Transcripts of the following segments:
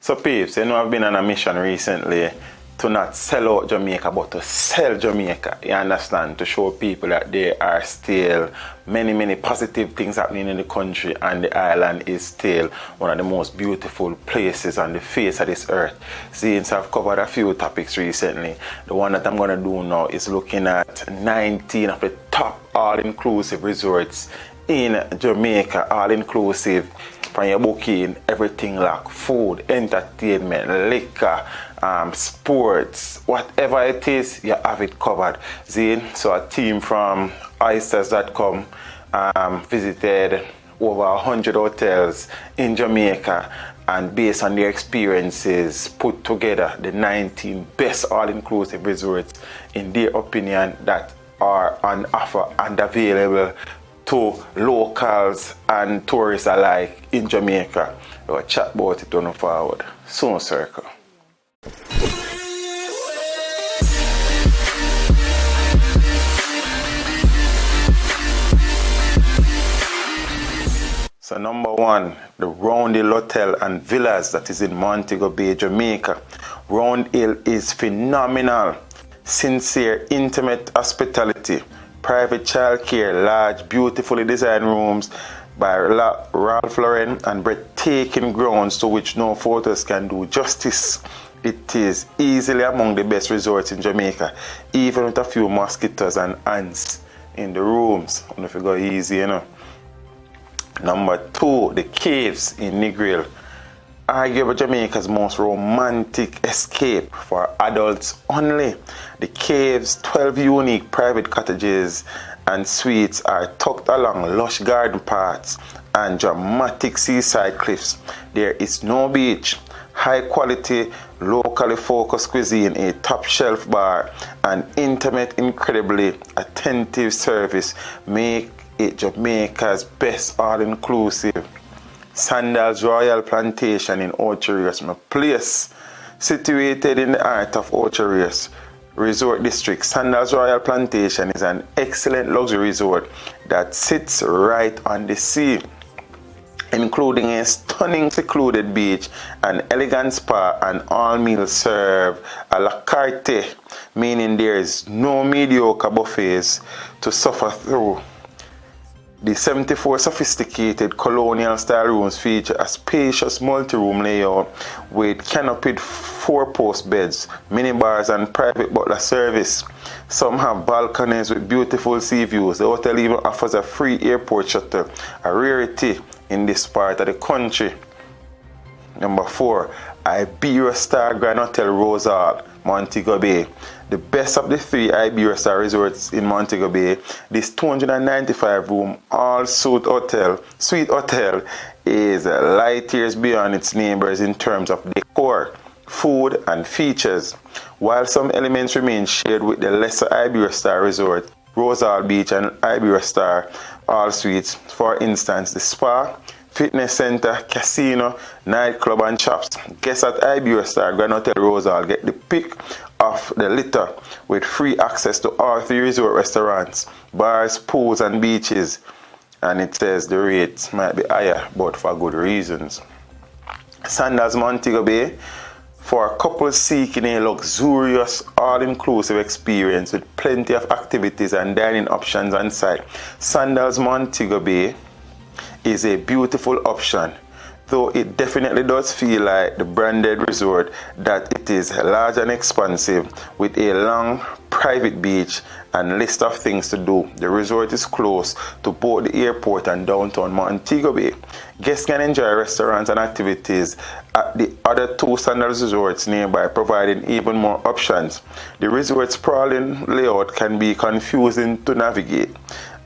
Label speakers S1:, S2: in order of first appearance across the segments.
S1: So peeps, I've been on a mission recently to not sell out Jamaica but to sell Jamaica, you understand, to show people that there are still many positive things happening in the country, and the island is still one of the most beautiful places on the face of this earth. Since I've covered a few topics recently, the one that I'm going to do now is looking at 19 of the top all-inclusive resorts in Jamaica, all-inclusive. From your booking, everything like food, entertainment, liquor, sports, whatever it is, you have it covered. So a team from oysters.com visited over 100 hotels in Jamaica, and based on their experiences, put together the 19 best all-inclusive resorts in their opinion that are on offer and available to locals and tourists alike in Jamaica. We'll chat about it on forward. Soon circle. So number one, the Round Hill Hotel and Villas that is in Montego Bay, Jamaica. Round Hill is phenomenal. Sincere, intimate hospitality. Private childcare, large, beautifully designed rooms by Ralph Lauren, and breathtaking grounds to which no photos can do justice. It is easily among the best resorts in Jamaica, even with a few mosquitoes and ants in the rooms. I don't know if you go easy, you know. Number two, the Caves in Negril. Arguably Jamaica's most romantic escape for adults only. The Caves' 12 unique private cottages and suites are tucked along lush garden paths and dramatic seaside cliffs. There is no beach. High quality, locally focused cuisine, a top shelf bar, and intimate, incredibly attentive service make it Jamaica's best all-inclusive. Sandals Royal Plantation in Ocho Rios, my place, situated in the heart of Ocho Rios Resort District. Sandals Royal Plantation is an excellent luxury resort that sits right on the sea, including a stunning secluded beach, an elegant spa, and all meals served a la carte, meaning there is no mediocre buffets to suffer through. The 74 sophisticated colonial-style rooms feature a spacious multi-room layout with canopied four-post beds, minibars, and private butler service. Some have balconies with beautiful sea views. The hotel even offers a free airport shuttle, a rarity in this part of the country. Number 4, Iberia Star Grand Hotel Rosal, Montego Bay. The best of the 3 Iberia Star resorts in Montego Bay, this 295-room all-suite hotel is light years beyond its neighbors in terms of decor, food, and features. While some elements remain shared with the lesser Iberia Star resort, Rosal Beach and Iberia Star all suites, for instance, the spa, fitness center, casino, nightclub, and shops. Guests at Iberia Star Grand Hotel Rosal get the pick of the litter with free access to all 3 resort restaurants, bars, pools, and beaches. And it says the rates might be higher, but for good reasons. Sandals Montego Bay, for couples seeking a luxurious, all-inclusive experience with plenty of activities and dining options on site. Sandals Montego Bay is a beautiful option, though it definitely does feel like the branded resort that it is large and expansive with a long private beach and list of things to do. The resort is close to both the airport and downtown Montego Bay. Guests can enjoy restaurants and activities at the other 2 Sandals resorts nearby, providing even more options. The resort's sprawling layout can be confusing to navigate,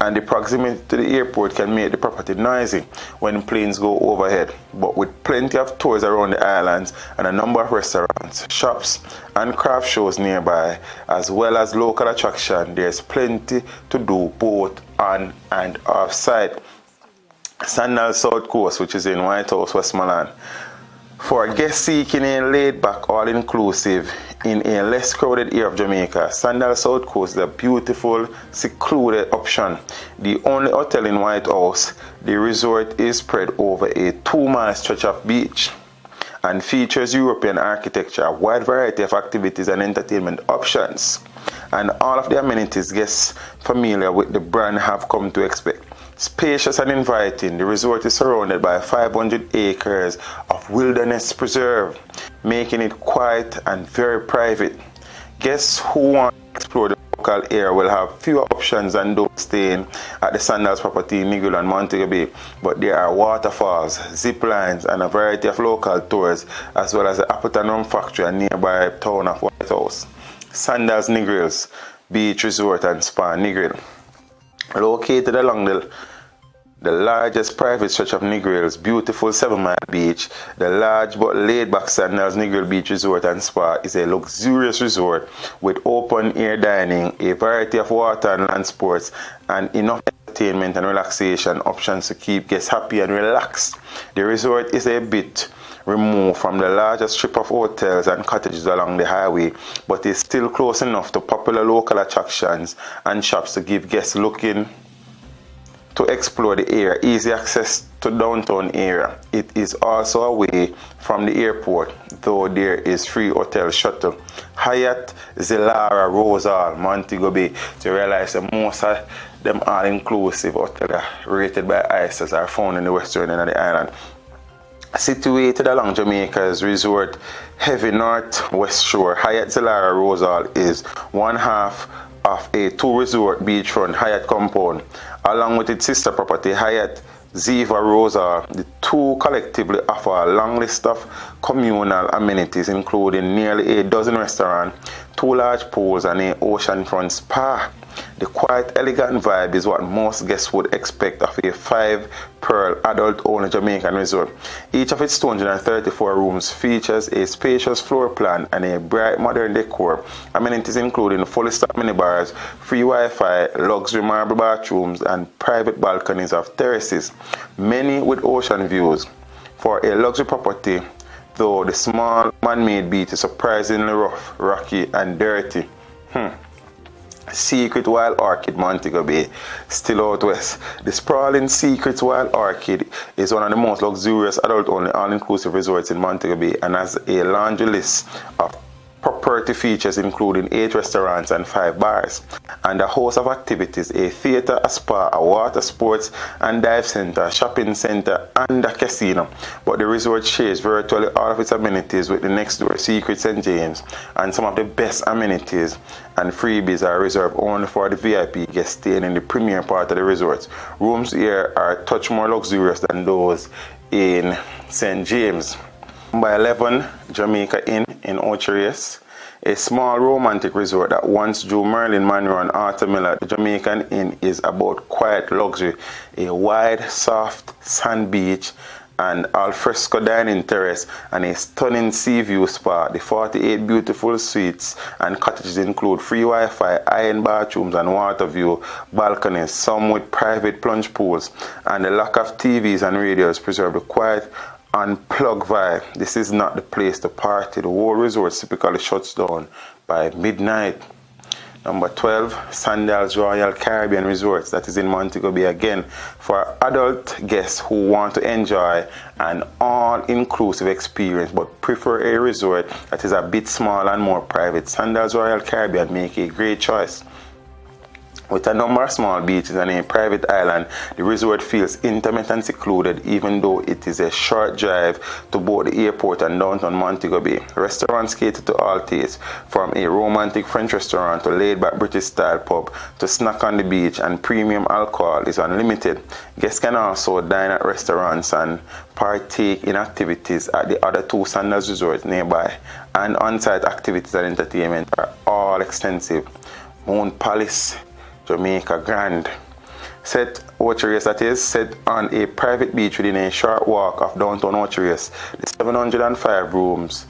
S1: and the proximity to the airport can make the property noisy when planes go overhead. But with plenty of tours around the islands and a number of restaurants, shops, and craft shows nearby, as well as local attraction, there's plenty to do both on and off site. Sandals South Coast, which is in White House, Westmoreland. For guests seeking a laid-back, all-inclusive in a less crowded area of Jamaica, Sandals South Coast is a beautiful, secluded option. The only hotel in White House, the resort is spread over a 2-mile stretch of beach and features European architecture, a wide variety of activities and entertainment options, and all of the amenities guests familiar with the brand have come to expect. Spacious and inviting, the resort is surrounded by 500 acres of wilderness preserve, making it quiet and very private. Guests who want to explore the local area will have fewer options than those staying at the Sandals property in Negril and Montego Bay, but there are waterfalls, zip lines, and a variety of local tours, as well as the Appleton Rum Factory and nearby town of Whitehouse. Sandals Negril's Beach Resort and Spa Negril. Located along the largest private stretch of Negril's beautiful 7-mile beach, the large but laid-back Sandals Negril Beach Resort and Spa is a luxurious resort with open-air dining, a variety of water and land sports, and enough entertainment and relaxation options to keep guests happy and relaxed. The resort is a bit removed from the largest strip of hotels and cottages along the highway, but is still close enough to popular local attractions and shops to give guests looking to explore the area easy access to downtown area. It is also away from the airport, though there is free hotel shuttle. Hyatt, Zilara, Rosal, Montego Bay. To realize that most of them all-inclusive hotels rated by ICES are found in the western end of the island. Situated along Jamaica's resort heavy northwest shore, Hyatt Zilara Rosal is one half of a two-resort beachfront Hyatt compound. Along with its sister property, Hyatt Ziva Rosal, the two collectively offer a long list of communal amenities, including nearly a dozen restaurants, 2 large pools, and an oceanfront spa. The quiet, elegant vibe is what most guests would expect of a 5-pearl adult-only Jamaican resort. Each of its 234 rooms features a spacious floor plan and a bright modern decor. Amenities including fully stocked minibars, free Wi-Fi, luxury marble bathrooms, and private balconies of terraces, many with ocean views. For a luxury property, though, the small man-made beach is surprisingly rough, rocky, and dirty. Secret Wild Orchid, Montego Bay, still out west. The sprawling Secret Wild Orchid is one of the most luxurious adult-only all-inclusive resorts in Montego Bay and has a laundry list of property features including 8 restaurants and 5 bars, and a host of activities: a theater, a spa, a water sports and dive center, a shopping center, and a casino. But the resort shares virtually all of its amenities with the next door Secret St. James, and some of the best amenities and freebies are reserved only for the VIP guests staying in the premier part of the resort. Rooms here are a touch more luxurious than those in St. James. Number 11, Jamaica Inn in Ocherius, a small romantic resort that once drew Marilyn Monroe and Arthur Miller. The Jamaican Inn is about quiet luxury, a wide, soft sand beach, and alfresco dining terrace, and a stunning sea view spa. The 48 beautiful suites and cottages include free Wi-Fi, iron bathrooms, and water view balconies, some with private plunge pools, and the lack of TVs and radios preserve the quiet unplug vibe. This is not the place to party. The whole resort typically shuts down by midnight. Number 12, Sandals Royal Caribbean Resorts, that is in Montego Bay again, for adult guests who want to enjoy an all-inclusive experience but prefer a resort that is a bit smaller and more private. Sandals Royal Caribbean make a great choice. With a number of small beaches and a private island, the resort feels intimate and secluded, even though it is a short drive to both the airport and downtown Montego Bay. Restaurants cater to all tastes, from a romantic French restaurant to laid-back British-style pub to snack on the beach, and premium alcohol is unlimited. Guests can also dine at restaurants and partake in activities at the other 2 Sandals resorts nearby, and on-site activities and entertainment are all extensive. Moon Palace, Jamaica Grand, set on a private beach within a short walk of downtown Ocherius. The 705 rooms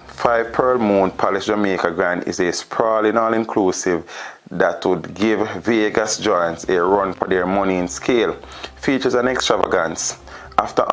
S1: 5-pearl Moon Palace Jamaica Grand is a sprawling all-inclusive that would give Vegas joints a run for their money in scale. Features an extravagance. After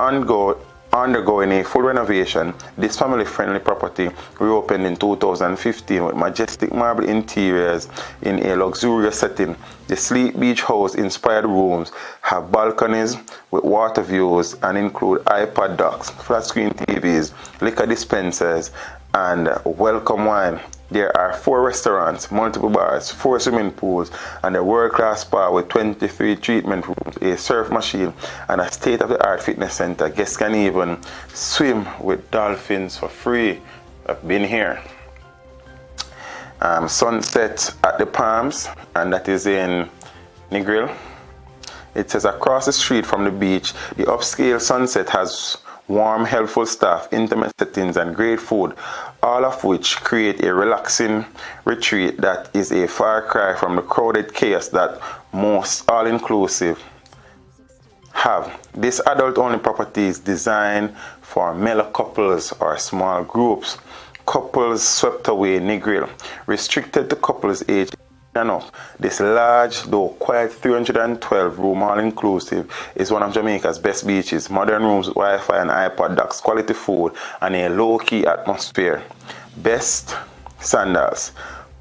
S1: undergoing a full renovation, this family-friendly property reopened in 2015 with majestic marble interiors in a luxurious setting. The sleek beach house-inspired rooms have balconies with water views and include iPad docks, flat-screen TVs, liquor dispensers, and welcome wine. There are 4 restaurants, multiple bars, 4 swimming pools, and a world-class spa with 23 treatment rooms, a surf machine, and a state-of-the-art fitness center. Guests can even swim with dolphins for free. I've been here. Sunset at the Palms, and that is in Negril. It says across the street from the beach, the upscale Sunset has warm, helpful staff, intimate settings, and great food, all of which create a relaxing retreat that is a far cry from the crowded chaos that most all-inclusive have. This adult-only property is designed for mellow couples or small groups. Couples swept away Negril, restricted to couples aged and up. This large, though quiet 312-room all-inclusive is one of Jamaica's best beaches. Modern rooms, Wi-Fi and iPod docks, quality food, and a low-key atmosphere. Best sandals,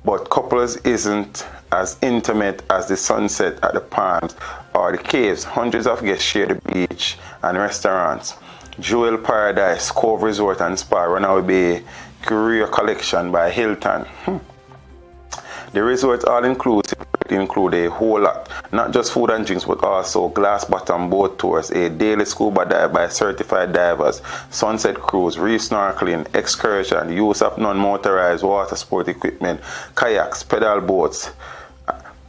S1: but couples isn't as intimate as the Sunset at the Palms or the Caves. Hundreds of guests share the beach and restaurants. Jewel Paradise, Cove Resort and Spa, Runaway Bay, Career Collection by Hilton. The resort's all-inclusive include a whole lot, not just food and drinks, but also glass-bottom boat tours, a daily scuba dive by certified divers, sunset cruise, reef snorkeling, excursion, use of non-motorized water sport equipment, kayaks, pedal boats,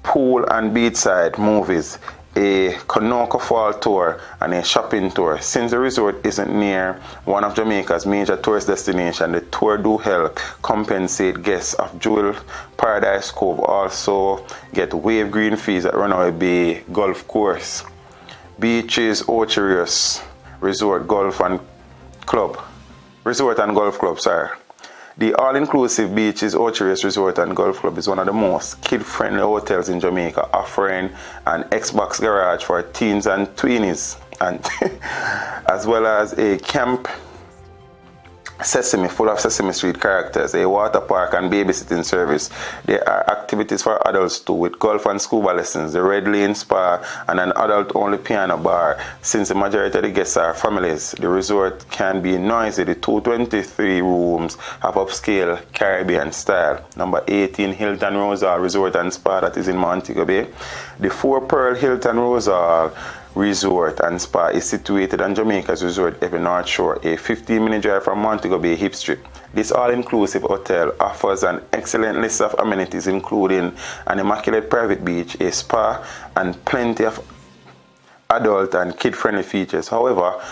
S1: pool and beachside movies, a Konoko Fall tour, and a shopping tour. Since the resort isn't near one of Jamaica's major tourist destinations, the tour do help compensate guests of Jewel Paradise Cove. Also get wave green fees at Runaway Bay Golf Course. Beaches, Ocherius Resort and Golf Club, sorry. The all-inclusive Beaches, Ocherius Resort and Golf Club is one of the most kid-friendly hotels in Jamaica, offering an Xbox garage for teens and tweenies, and as well as a Camp Sesame full of Sesame Street characters, a water park and babysitting service. There are activities for adults too, with golf and scuba lessons, the Red Lane Spa, and an adult-only piano bar. Since the majority of the guests are families, the resort can be noisy. The 223 rooms have upscale Caribbean style. Number 18, Hilton Rosal Resort and Spa, that is in Montego Bay. The 4 Pearl Hilton Rosal Resort and Spa is situated on Jamaica's resort every North Shore, a 15-minute drive from Montego Bay Hip Strip. This all-inclusive hotel offers an excellent list of amenities, including an immaculate private beach, a spa, and plenty of adult and kid-friendly features. However,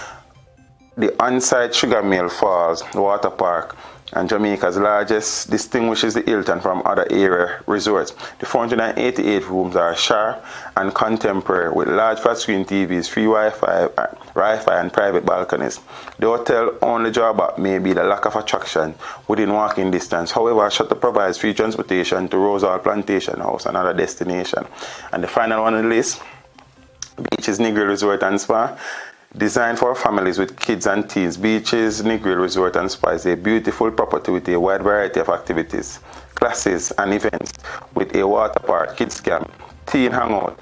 S1: the on-site Sugar Mill Falls water park and Jamaica's largest distinguishes the Hilton from other area resorts. The 488 rooms are sharp and contemporary with large flat-screen TVs, free Wi-Fi and private balconies. The hotel only drawback may be the lack of attraction within walking distance. However, Shutter provides free transportation to Rosal Plantation House, another destination. And the final one on the list, Beaches Negril Resort and Spa. Designed for families with kids and teens, Beaches Negril Resort and Spa is a beautiful property with a wide variety of activities, classes, and events, with a water park, kids camp, teen hangout,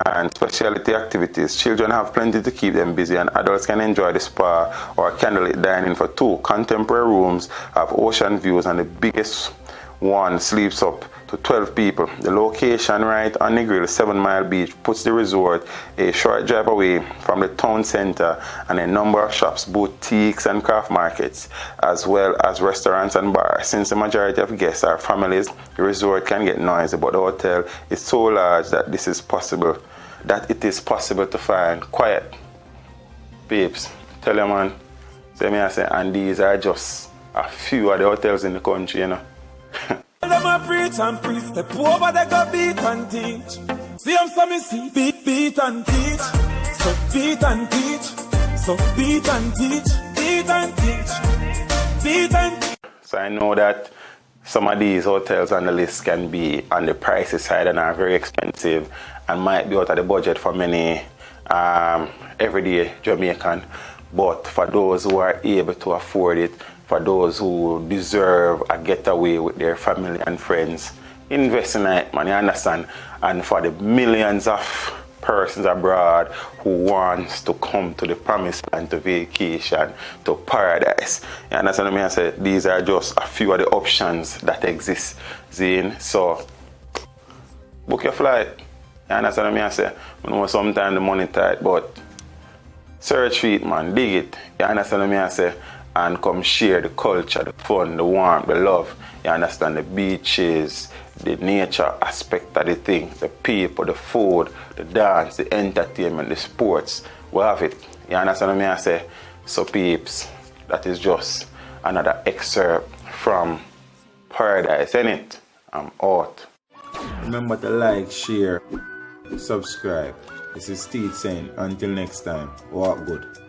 S1: and specialty activities. Children have plenty to keep them busy, and adults can enjoy the spa or candlelit dining for 2. Contemporary rooms have ocean views, and the biggest one sleeps up to 12 people. The location right on Negril 7 Mile Beach puts the resort a short drive away from the town center and a number of shops, boutiques and craft markets, as well as restaurants and bars. Since the majority of guests are families, the resort can get noisy, but the hotel is so large that it is possible to find quiet. Babes, tell your man, say me I say, and these are just a few of the hotels in the country, you know.
S2: Them a preach and preach, step over they go beat and teach. See them so me see, beat and teach. So beat and teach, so beat and teach, beat and teach, beat and teach.
S1: So I know that some of these hotels on the list can be on the pricey side and are very expensive and might be out of the budget for many everyday Jamaican. But for those who are able to afford it, for those who deserve a getaway with their family and friends, invest in it, man, you understand? And for the millions of persons abroad who wants to come to the promised land, to vacation, to paradise, you understand what I mean? I say these are just a few of the options that exist, Zine. So book your flight. You understand what I mean? I say, I know sometimes the money tight, but search for it, man, dig it. You understand what I mean? I say, and come share the culture, the fun, the warmth, the love. You understand the beaches, the nature aspect of the thing, the people, the food, the dance, the entertainment, the sports. We have it. You understand what I mean? I say, so peeps, that is just another excerpt from Paradise, innit? I'm out. Remember to like, share, subscribe. This is Steve saying, until next time, walk good.